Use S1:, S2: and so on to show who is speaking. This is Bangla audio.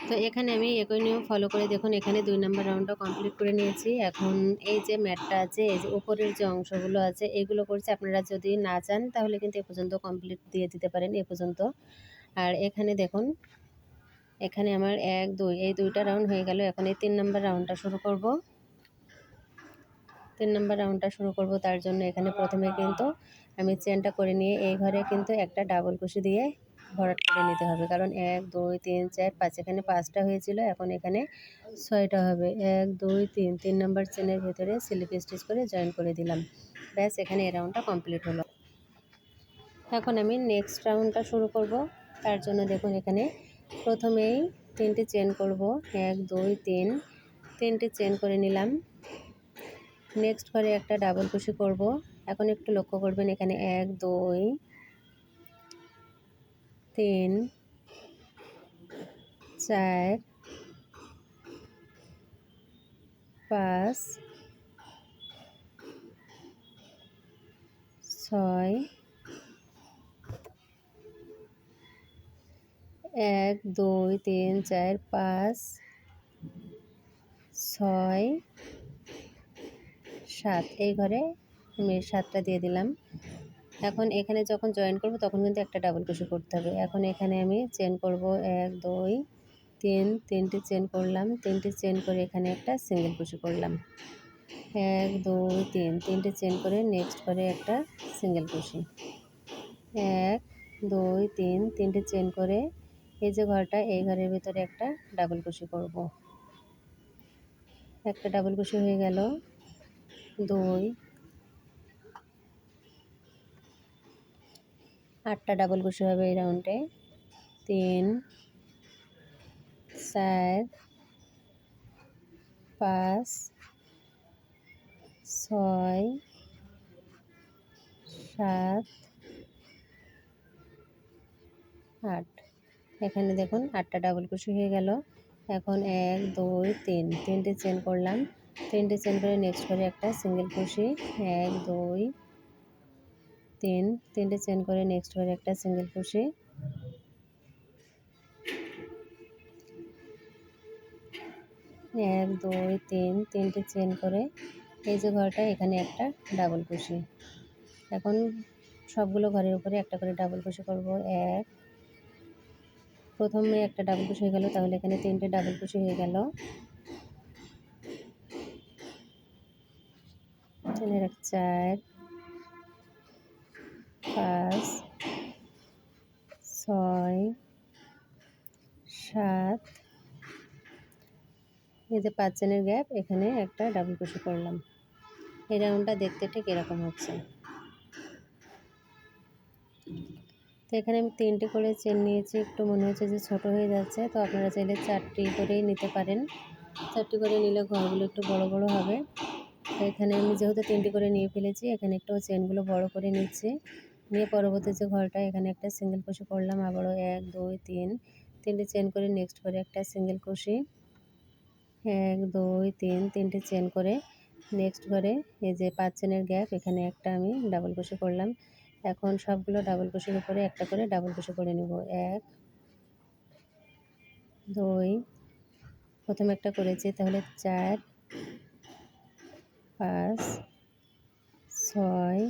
S1: তো এখানে আমি একই নিয়ম ফলো করে দেখুন এখানে 2 নাম্বার রাউন্ডটা কমপ্লিট করে নিয়েছি। এখন এই যে ম্যাটটা আছে, এই যে উপরের যে অংশগুলো আছে এগুলো করছি। আপনারা যদি না চান তাহলে কিন্তু এ পর্যন্ত কমপ্লিট দিয়ে দিতে পারেন এ পর্যন্ত। আর এখানে দেখুন এখানে আমার 1 2 এই 2টা রাউন্ড হয়ে গেল। এখন এই 3 নাম্বার রাউন্ডটা শুরু করব। 3 নাম্বার রাউন্ডটা শুরু করব, তার জন্য এখানে প্রথমে কিন্তু আমি চেনটা করে নিয়ে এই ঘরে কিন্তু একটা ডাবল কুশি দিয়ে ভরাট করে নিতে হবে। কারণ 1 2 3 4 5 এখানে 5টা হয়েছিল, এখন এখানে 6টা হবে। 1 2 3 3 নাম্বার চেনের ভেতরে স্লিপ স্টিচ করে জয়েন করে দিলাম। ব্যাস, এখানে এই রাউন্ডটা কমপ্লিট হলো। এখন আমি নেক্সট রাউন্ডটা শুরু করব। তার জন্য দেখুন এখানে প্রথমেই 3টে চেন করব। 1 2 3 3টে চেন করে নিলাম। নেক্সট ঘরে একটা ডাবল কুশি করব। এখন একটু লক্ষ্য করবেন এখানে 1 2 3 4 5 6 1 2 3 4 5 6 7 এই ঘরে আমি 7টা দিয়ে দিলাম। এখন এখানে যখন জয়েন করব তখন কিন্তু একটা ডাবল কুশি করতে হবে। এখন এখানে আমি চেন করব 1 2 3 3টে চেন করলাম। 3টে চেন করে এখানে একটা সিঙ্গেল কুশি করলাম। 1 2 3 3টে চেন করে নেক্সট ঘরে একটা সিঙ্গেল কুশি। 1 2 3 3টে চেন করে এই যে ঘরটা, এই ঘরের ভিতরে একটা ডাবল কুশি করব। একটা ডাবল কুশি হয়ে গেল। 2 8টা ডাবল কুশি হবে এই রাউন্ডে। 3 4 5 6 7 8। এখানে দেখুন 8টা ডাবল কুশি হয়ে গেল। এখন 1 2 3 3টে চেন করলাম। 3টে চেন করে নেক্সট ঘরে একটা সিঙ্গেল কুশি। 1 2 3 3টে চেন করে নেক্সট ঘরে একটা সিঙ্গেল কুশি। 1 2 3 3টে চেন করে এই যে ঘরটা, এখানে একটা ডাবল কুশি। এখন সবগুলো ঘরের উপরে একটা করে ডাবল কুশি করব। প্রথমে একটা ডাবল কুশি হয়ে গেল, তাহলে এখানে 3টে ডাবল কুশি হয়ে গেল। এখানে 4 5 6 7 এই যে 5 চেনের গ্যাপ, এখানে একটা ডাবল কুশি করলাম। এই রাউন্ডটা দেখতে ঠিক এরকম হচ্ছে। তো এখানে আমি 3টে করে চেন নিয়েছি, একটু মনে হচ্ছে যে ছোট হয়ে যাচ্ছে, তো আপনারা চাইলে 4টি করেই নিতে পারেন। 4টি করে নিলে ঘরগুলো একটু বড় বড় হবে। তো এখানে আমি যেহেতু 3টি করে নিয়ে ফেলেছি, এখানে একটু চেনগুলো বড় করে নিচ্ছি। নিয়ে পরবর্তী যে ঘরটা, এখানে একটা সিঙ্গেল কুশি করলাম। আবারও 1 2 3 3টে চেন করে নেক্সট ঘরে একটা সিঙ্গেল কুশি। 1 2 3 3টে চেন করে নেক্সট ঘরে এই যে 5 চেনের গ্যাপ, এখানে একটা আমি ডাবল কুশি করলাম। এখন সবগুলো ডাবল কুশির উপরে একটা করে ডাবল কুশি করে নেব। 1 2 প্রথমে একটা করেছি, তাহলে 4 5 6